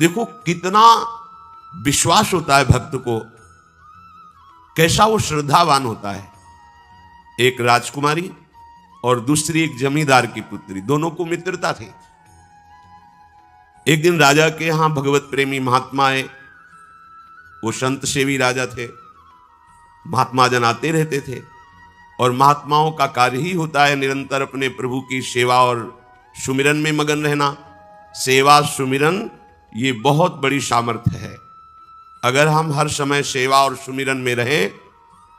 देखो कितना विश्वास होता है भक्त को, कैसा वो श्रद्धावान होता है। एक राजकुमारी और दूसरी एक जमींदार की पुत्री, दोनों को मित्रता थी। एक दिन राजा के यहां भगवत प्रेमी महात्मा आए। वो संत सेवी राजा थे। महात्मा जन आते रहते थे और महात्माओं का कार्य ही होता है निरंतर अपने प्रभु की सेवा और सुमिरन में मगन रहना। सेवा सुमिरन ये बहुत बड़ी सामर्थ्य है। अगर हम हर समय सेवा और सुमिरन में रहें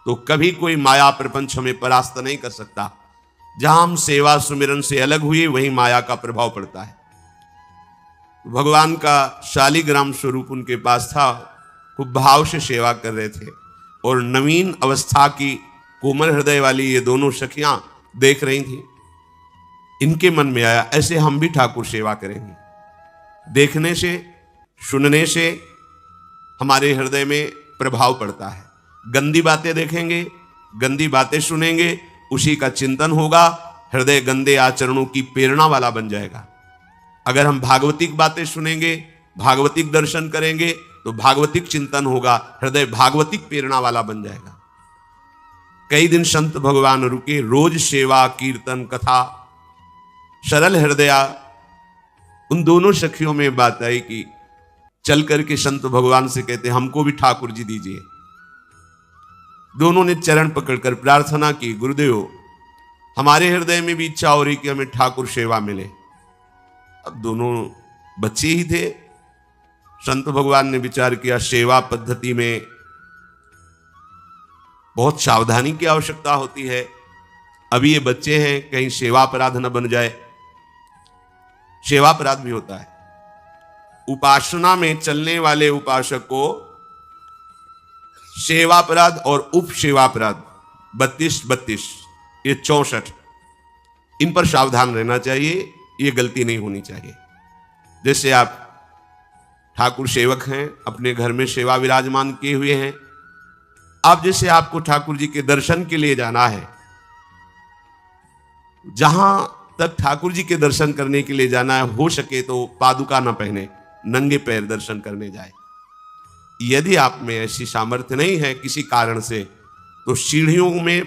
तो कभी कोई माया प्रपंच हमें परास्त नहीं कर सकता। जहां हम सेवा सुमिरन से अलग हुए वहीं माया का प्रभाव पड़ता है। भगवान का शालिग्राम स्वरूप उनके पास था। खूब भाव से सेवा कर रहे थे और नवीन अवस्था की कोमल हृदय वाली ये दोनों सखियां देख रही थी। इनके मन में आया ऐसे हम भी ठाकुर सेवा करेंगे। देखने से सुनने से हमारे हृदय में प्रभाव पड़ता है। गंदी बातें देखेंगे, गंदी बातें सुनेंगे, उसी का चिंतन होगा, हृदय गंदे आचरणों की प्रेरणा वाला बन जाएगा। अगर हम भागवतिक बातें सुनेंगे, भागवतिक दर्शन करेंगे तो भागवतिक चिंतन होगा, हृदय भागवतिक प्रेरणा वाला बन जाएगा। कई दिन संत भगवान रुके, रोज सेवा कीर्तन कथा, सरल हृदया। उन दोनों सखियों में बात आई कि चल करके संत भगवान से कहते हमको भी ठाकुर जी दीजिए। दोनों ने चरण पकड़कर प्रार्थना की, गुरुदेव हमारे हृदय में भी इच्छा हो रही कि हमें ठाकुर सेवा मिले। अब दोनों बच्चे ही थे। संत भगवान ने विचार किया सेवा पद्धति में बहुत सावधानी की आवश्यकता होती है। अभी ये बच्चे हैं, कहीं सेवा अपराध न बन जाए। सेवा अपराध भी होता है। उपासना में चलने वाले उपासक को सेवा अपराध और उप सेवा अपराध 32 ये 64, इन पर सावधान रहना चाहिए। ये गलती नहीं होनी चाहिए। जैसे आप ठाकुर सेवक हैं, अपने घर में सेवा विराजमान किए हुए हैं। आप जैसे आपको ठाकुर जी के दर्शन के लिए जाना है, जहां तक ठाकुर जी के दर्शन करने के लिए जाना है, हो सके तो पादुका न पहने, नंगे पैर दर्शन करने जाए। यदि आप में ऐसी सामर्थ्य नहीं है किसी कारण से, तो सीढ़ियों में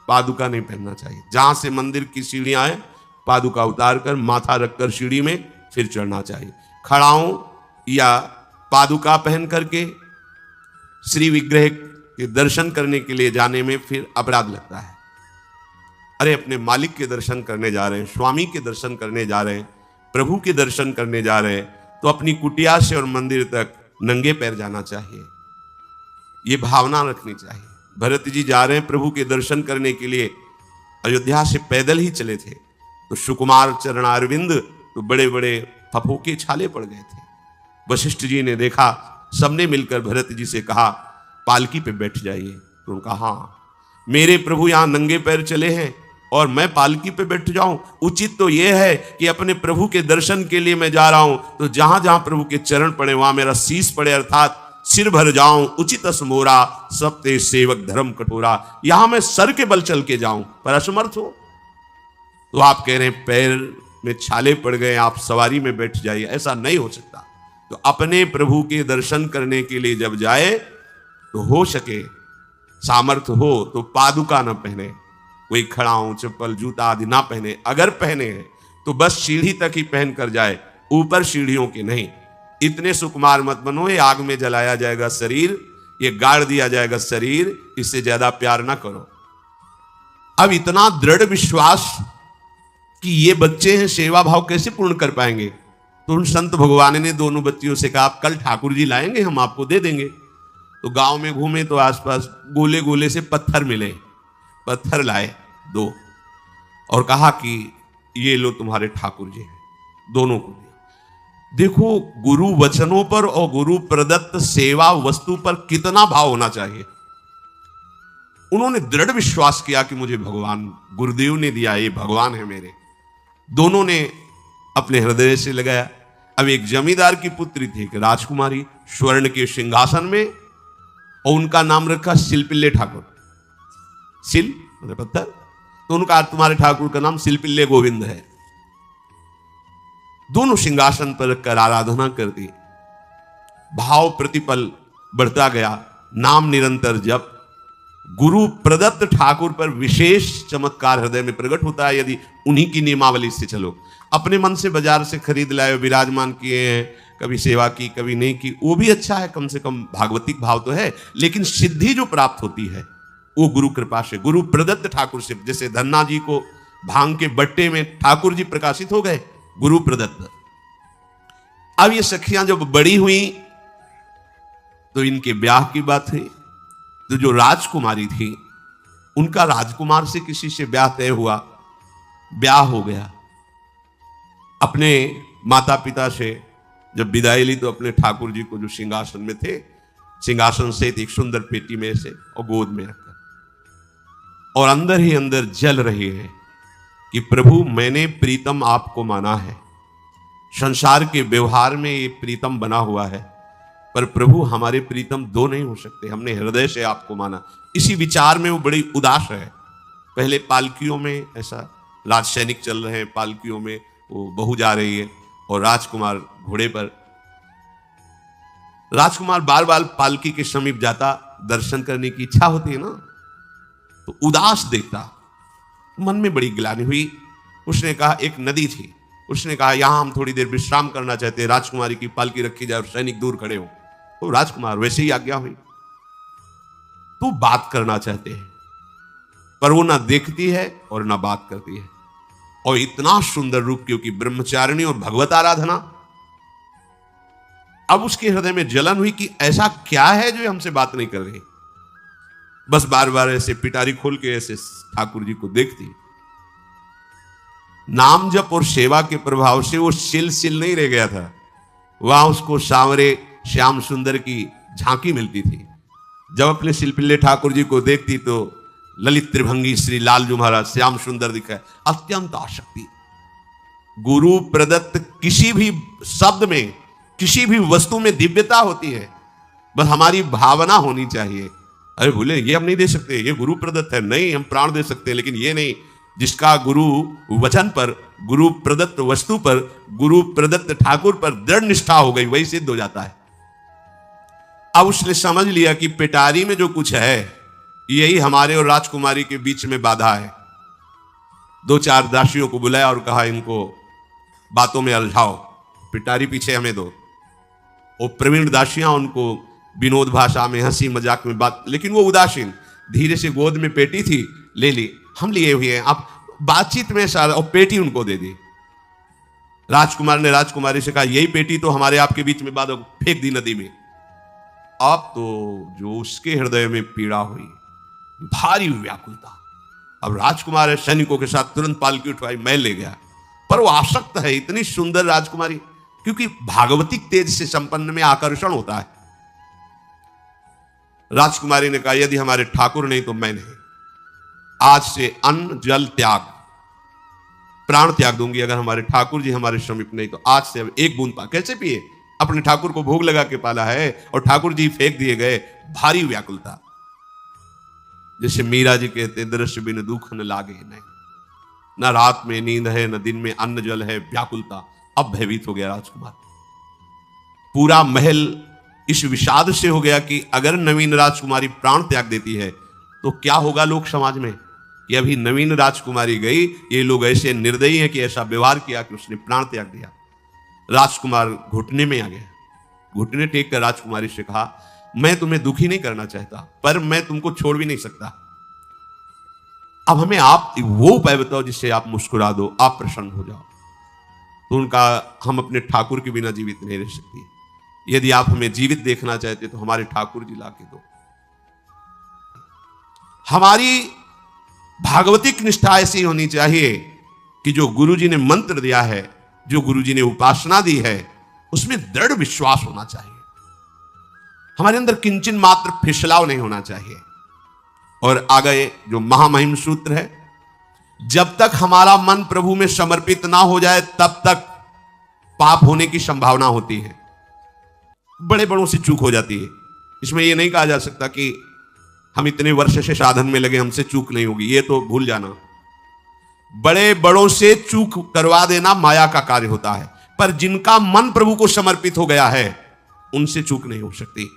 पादुका नहीं पहनना चाहिए। जहां से मंदिर की सीढ़ियां हैं, पादुका उतार कर माथा रखकर सीढ़ी में फिर चढ़ना चाहिए। खड़ाओं या पादुका पहन करके श्री विग्रह के दर्शन करने के लिए जाने में फिर अपराध लगता है। अरे अपने मालिक के दर्शन करने जा रहे हैं, स्वामी के दर्शन करने जा रहे हैं, प्रभु के दर्शन करने जा रहे हैं, तो अपनी कुटिया से और मंदिर तक नंगे पैर जाना चाहिए। ये भावना रखनी चाहिए। भरत जी जा रहे हैं प्रभु के दर्शन करने के लिए, अयोध्या से पैदल ही चले थे, तो सुकुमार चरणारविंद तो बड़े बड़े फफोके छाले पड़ गए थे। वशिष्ठ जी ने देखा, सबने मिलकर भरत जी से कहा पालकी पे बैठ जाइए। तो उन्होंने कहा हाँ, मेरे प्रभु यहां नंगे पैर चले हैं और मैं पालकी पे बैठ जाऊं? उचित तो यह है कि अपने प्रभु के दर्शन के लिए मैं जा रहा हूं, तो जहां जहां प्रभु के चरण पड़े वहां मेरा शीश पड़े, अर्थात सिर भर जाऊं। उचित असमोरा सब ते सेवक धर्म कठोरा। यहां मैं सर के बल चल के जाऊं पर असमर्थ हो। तो आप कह रहे हैं पैर में छाले पड़ गए, आप सवारी में बैठ जाइए। ऐसा नहीं हो सकता। तो अपने प्रभु के दर्शन करने के लिए जब जाए तो हो सके, सामर्थ्य हो तो पादुका न पहने, कोई खड़ाऊं चप्पल जूता आदि ना पहने। अगर पहने हैं तो बस सीढ़ी तक ही पहन कर जाए, ऊपर सीढ़ियों के नहीं। इतने सुकुमार मत बनो, ये आग में जलाया जाएगा शरीर, ये गाड़ दिया जाएगा शरीर, इससे ज्यादा प्यार ना करो। अब इतना दृढ़ विश्वास कि ये बच्चे हैं, सेवा भाव कैसे पूर्ण कर पाएंगे? तो उन संत भगवान ने दोनों बच्चियों से कहा आप कल ठाकुर जी लाएंगे, हम आपको दे देंगे। तो गांव में घूमे तो आसपास गोले गोले से पत्थर मिले, पत्थर लाए 2 और कहा कि ये लो तुम्हारे ठाकुर जी हैं। दोनों को दिया। देखो गुरु वचनों पर और गुरु प्रदत्त सेवा वस्तु पर कितना भाव होना चाहिए। उन्होंने दृढ़ विश्वास किया कि मुझे भगवान गुरुदेव ने दिया, ये भगवान है मेरे। दोनों ने अपने हृदय से लगाया। अब एक जमींदार की पुत्री थी, एक राजकुमारी, स्वर्ण के सिंहासन में, और उनका नाम रखा सिलपिल्ले ठाकुर। सिल मतलब पत्थर, तो उनका तुम्हारे ठाकुर का नाम सिलपिल्ले गोविंद है। दोनों सिंहासन पर रखकर आराधना करती। भाव प्रतिपल बढ़ता गया, नाम निरंतर जप। गुरु प्रदत्त ठाकुर पर विशेष चमत्कार हृदय में प्रकट होता है यदि उन्हीं की नियमावली से चलो। अपने मन से बाजार से खरीद लाए, विराजमान किए हैं, कभी सेवा की कभी नहीं की, वो भी अच्छा है, कम से कम भागवतिक भाव तो है, लेकिन सिद्धि जो प्राप्त होती है वो गुरु कृपा से, गुरु प्रदत्त ठाकुर से। जैसे धन्ना जी को भांग के बट्टे में ठाकुर जी प्रकाशित हो गए, गुरु प्रदत्त। अब ये सखियां जब बड़ी हुई तो इनके ब्याह की बात हुई। तो जो राजकुमारी थी उनका राजकुमार से किसी से ब्याह तय हुआ, ब्याह हो गया। अपने माता पिता से जब विदाई ली तो अपने ठाकुर जी को जो सिंहासन में थे, सिंहासन से एक सुंदर पेटी में से और गोद में रखकर, और अंदर ही अंदर जल रही है कि प्रभु मैंने प्रीतम आपको माना है, संसार के व्यवहार में ये प्रीतम बना हुआ है, पर प्रभु हमारे प्रीतम दो नहीं हो सकते, हमने हृदय से आपको माना। इसी विचार में वो बड़ी उदास है। पहले पालकियों में ऐसा राज सैनिक चल रहे हैं, पालकियों में वो बहू जा रही है और राजकुमार घोड़े पर। राजकुमार बार बार पालकी के समीप जाता, दर्शन करने की इच्छा होती है ना, तो उदास देखता, मन में बड़ी गिलानी हुई। उसने कहा, एक नदी थी, उसने कहा यहां हम थोड़ी देर विश्राम करना चाहते हैं, राजकुमारी की पालकी रखी जाए और सैनिक दूर खड़े हो। तो राजकुमार वैसे ही आज्ञा हुई। तो बात करना चाहते हैं पर वो ना देखती है और ना बात करती है, और इतना सुंदर रूप, क्योंकि ब्रह्मचारिणी और भगवत आराधना। अब उसके हृदय में जलन हुई कि ऐसा क्या है जो हमसे बात नहीं कर रही। बस बार बार ऐसे पिटारी खोल के ऐसे ठाकुर जी को देखती। नाम जप और सेवा के प्रभाव से वो सिल नहीं रह गया था, वहां उसको सांवरे श्याम सुंदर की झांकी मिलती थी। जब अपने शिल्पिल्ले ठाकुर जी को देखती तो ललित त्रिभंगी श्री लालजू महाराज श्याम सुंदर दिखाए, अत्यंत आसक्ति। गुरु प्रदत्त किसी भी शब्द में, किसी भी वस्तु में दिव्यता होती है, बस हमारी भावना होनी चाहिए। अरे बोले ये हम नहीं दे सकते, ये गुरु प्रदत्त है, नहीं हम प्राण दे सकते हैं, लेकिन ये नहीं। जिसका गुरु वचन पर, गुरु प्रदत्त वस्तु पर, गुरु प्रदत्त ठाकुर पर दृढ़ निष्ठा हो गई, वही सिद्ध हो जाता है। अब उसने समझ लिया कि पिटारी में जो कुछ है यही हमारे और राजकुमारी के बीच में बाधा है। दो चार दासियों को बुलाया और कहा इनको बातों में उलझाओ, पिटारी पीछे हमें दो। और प्रवीण दासियां उनको विनोद भाषा में, हंसी मजाक में बात, लेकिन वो उदासीन। धीरे से गोद में पेटी थी, ले ली, हम लिए हुए हैं, आप बातचीत में सारा, और पेटी उनको दे दी। राजकुमार ने राजकुमारी से कहा यही पेटी तो हमारे आपके बीच में बात, फेंक दी नदी में। अब तो जो उसके हृदय में पीड़ा हुई, भारी व्याकुलता। अब राजकुमार है, सैनिकों के साथ तुरंत पालकी उठवाई, मैं ले गया। पर वो आसक्त है, इतनी सुंदर राजकुमारी, क्योंकि भागवतिक तेज से संपन्न में आकर्षण होता है। राजकुमारी ने कहा यदि हमारे ठाकुर नहीं तो मैं नहीं, आज से अन्न जल त्याग, प्राण त्याग दूंगी। अगर हमारे ठाकुर जी हमारे समीप नहीं तो आज से अब एक बूंद पा। कैसे पिए? अपने ठाकुर को भोग लगा के पाला है और ठाकुर जी फेंक दिए गए। भारी व्याकुलता, जैसे मीरा जी कहते दृश्य बिन दुख न लागे नहीं, न रात में नींद है न दिन में अन्न जल है, व्याकुलता। अब भयभीत हो गया राजकुमार। पूरा महल इस विषाद से हो गया कि अगर नवीन राजकुमारी प्राण त्याग देती है तो क्या होगा लोक समाज में, कि अभी नवीन राजकुमारी गई, ये लोग ऐसे निर्दयी हैं कि ऐसा व्यवहार किया कि उसने प्राण त्याग दिया। राजकुमार घुटने में आ गया, घुटने टेक कर राजकुमारी से कहा मैं तुम्हें दुखी नहीं करना चाहता, पर मैं तुमको छोड़ भी नहीं सकता। अब हमें आप वो उपाय बताओ जिससे आप मुस्कुरा दो, आप प्रसन्न हो जाओ। तो उनका, हम अपने ठाकुर के बिना जीवित नहीं रह सकती, यदि आप हमें जीवित देखना चाहते तो हमारे ठाकुर जी ला के दो। हमारी भागवतिक निष्ठा ऐसी होनी चाहिए कि जो गुरु जी ने मंत्र दिया है, जो गुरु जी ने उपासना दी है, उसमें दृढ़ विश्वास होना चाहिए। हमारे अंदर किंचन मात्र फिसलाव नहीं होना चाहिए। और आगे जो महामहिम सूत्र है, जब तक हमारा मन प्रभु में समर्पित ना हो जाए तब तक पाप होने की संभावना होती है। बड़े बड़ों से चूक हो जाती है। इसमें यह नहीं कहा जा सकता कि हम इतने वर्ष से साधन में लगे, हमसे चूक नहीं होगी, ये तो भूल जाना। बड़े बड़ों से चूक करवा देना माया का कार्य होता है, पर जिनका मन प्रभु को समर्पित हो गया है उनसे चूक नहीं हो सकती।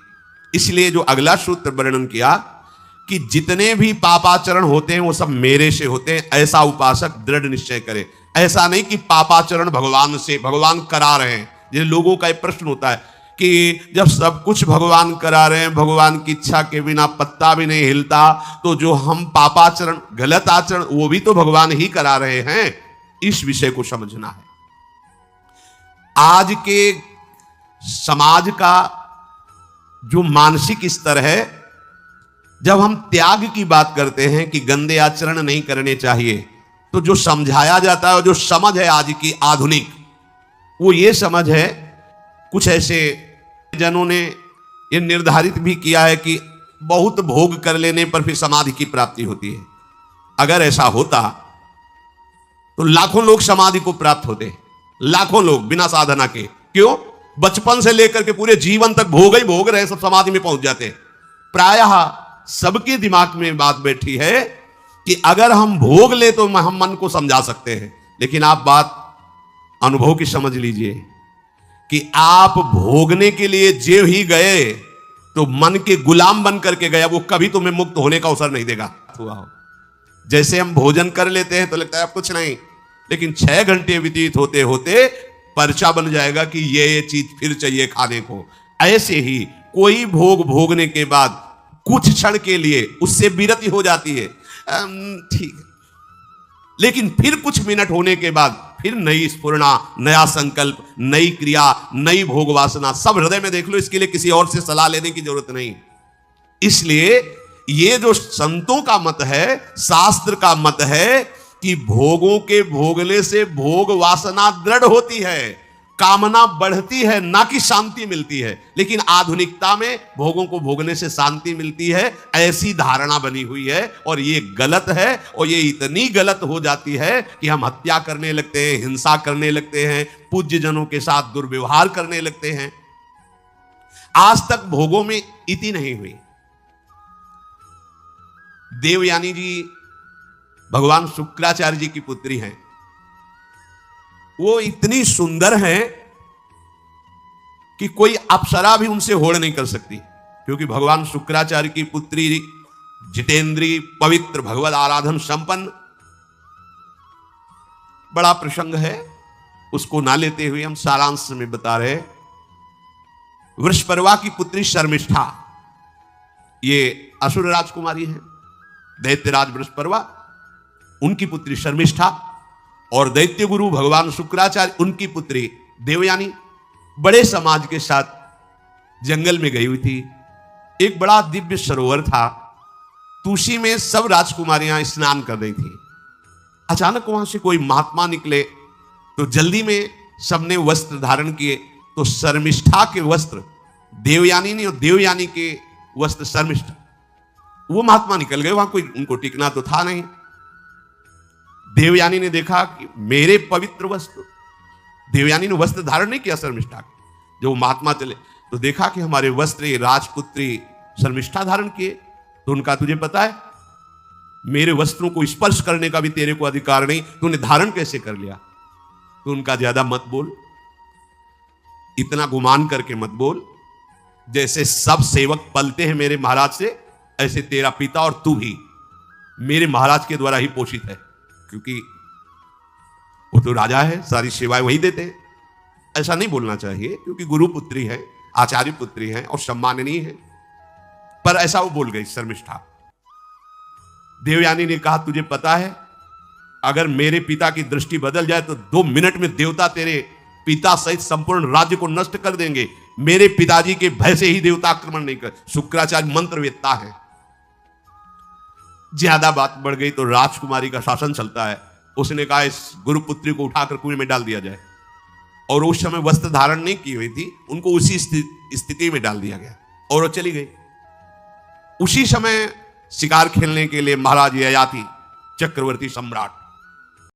इसलिए जो अगला सूत्र वर्णन किया कि जितने भी पापाचरण होते हैं वो सब मेरे से होते हैं, ऐसा उपासक दृढ़ निश्चय करे। ऐसा नहीं कि पापाचरण भगवान से, भगवान करा रहे हैं। जिन लोगों का एक प्रश्न होता है कि जब सब कुछ भगवान करा रहे हैं, भगवान की इच्छा के बिना पत्ता भी नहीं हिलता, तो जो हम पापाचरण, गलत आचरण, वो भी तो भगवान ही करा रहे हैं। इस विषय को समझना है। आज के समाज का जो मानसिक स्तर है, जब हम त्याग की बात करते हैं कि गंदे आचरण नहीं करने चाहिए, तो जो समझाया जाता है, जो समझ है आज की आधुनिक, वो ये समझ है, कुछ ऐसे जनों ने ये निर्धारित भी किया है कि बहुत भोग कर लेने पर फिर समाधि की प्राप्ति होती है। अगर ऐसा होता तो लाखों लोग समाधि को प्राप्त होते, लाखों लोग बिना साधना के। क्यों? बचपन से लेकर के पूरे जीवन तक भोग ही भोग रहे, सब समाधि में पहुंच जाते। प्रायः सबके दिमाग में बात बैठी है कि अगर हम भोग ले तो हम मन को समझा सकते हैं, लेकिन आप बात अनुभव की समझ लीजिए कि आप भोगने के लिए जो ही गए तो मन के गुलाम बन करके गया, वो कभी तुम्हें मुक्त होने का अवसर नहीं देगा। जैसे हम भोजन कर लेते हैं तो लगता है अब कुछ नहीं, लेकिन 6 घंटे व्यतीत होते होते पर्चा बन जाएगा कि ये चीज फिर चाहिए खाने को। ऐसे ही कोई भोग भोगने के बाद कुछ क्षण के लिए उससे विरति हो जाती है, ठीक है, लेकिन फिर कुछ मिनट होने के बाद फिर नई स्फुरना, नया संकल्प, नई क्रिया, नई भोग वासना सब हृदय में देख लो। इसके लिए किसी और से सलाह लेने की जरूरत नहीं। इसलिए ये जो संतों का मत है, शास्त्र का मत है कि भोगों के भोगने से भोग वासना दृढ़ होती है, कामना बढ़ती है, ना कि शांति मिलती है। लेकिन आधुनिकता में भोगों को भोगने से शांति मिलती है, ऐसी धारणा बनी हुई है, और ये गलत है। और ये इतनी गलत हो जाती है कि हम हत्या करने लगते हैं, हिंसा करने लगते हैं, पूज्य जनों के साथ दुर्व्यवहार करने लगते हैं। आज तक भोगों में इति नहीं हुई। देवयानी जी भगवान शुक्राचार्य जी की पुत्री हैं। वो इतनी सुंदर हैं कि कोई अप्सरा भी उनसे होड़ नहीं कर सकती, क्योंकि भगवान शुक्राचार्य की पुत्री जितेंद्री, पवित्र, भगवत आराधन संपन्न। बड़ा प्रसंग है, उसको ना लेते हुए हम सारांश में बता रहे। वृषपर्वा की पुत्री शर्मिष्ठा, ये असुर राजकुमारी है। दैत्यराज वृषपर्वा, उनकी पुत्री शर्मिष्ठा, और दैत्य गुरु भगवान शुक्राचार्य, उनकी पुत्री देवयानी बड़े समाज के साथ जंगल में गई हुई थी। एक बड़ा दिव्य सरोवर था, तो उसी में सब राजकुमारियां स्नान कर रही थी। अचानक वहां से कोई महात्मा निकले, तो जल्दी में सबने वस्त्र धारण किए। तो शर्मिष्ठा के वस्त्र देवयानी ने, और देवयानी के वस्त्र शर्मिष्ठा, वो महात्मा निकल गए। वहां कोई उनको टिकना तो था नहीं। देवयानी ने देखा कि मेरे पवित्र वस्त्र, देवयानी ने वस्त्र धारण नहीं किया शर्मिष्ठा के। जो महात्मा चले तो देखा कि हमारे वस्त्र ये राजपुत्री शर्मिष्ठा धारण किए। तो उनका, तुझे पता है मेरे वस्त्रों को स्पर्श करने का भी तेरे को अधिकार नहीं, तूने धारण कैसे कर लिया? तो उनका, ज्यादा मत बोल, इतना गुमान करके मत बोल। जैसे सब सेवक पलते हैं मेरे महाराज से, ऐसे तेरा पिता और तू भी मेरे महाराज के द्वारा ही पोषित है, क्योंकि वो तो राजा है, सारी सेवाएं वही देते हैं। ऐसा नहीं बोलना चाहिए, क्योंकि गुरु पुत्री है, आचार्य पुत्री है और सम्माननीय है। पर ऐसा वो बोल गई शर्मिष्ठा। देवयानी ने कहा, तुझे पता है अगर मेरे पिता की दृष्टि बदल जाए तो 2 मिनट में देवता तेरे पिता सहित संपूर्ण राज्य को नष्ट कर देंगे। मेरे पिताजी के भय से ही देवता आक्रमण नहीं कर। शुक्राचार्य मंत्रवेत्ता है। ज्यादा बात बढ़ गई तो राजकुमारी का शासन चलता है। उसने कहा, इस गुरुपुत्री को उठाकर कुएं में डाल दिया जाए। और उस समय वस्त्र धारण नहीं की हुई थी, उनको उसी स्थिति में डाल दिया गया और वो चली गई। उसी समय शिकार खेलने के लिए महाराज ययाति, चक्रवर्ती सम्राट,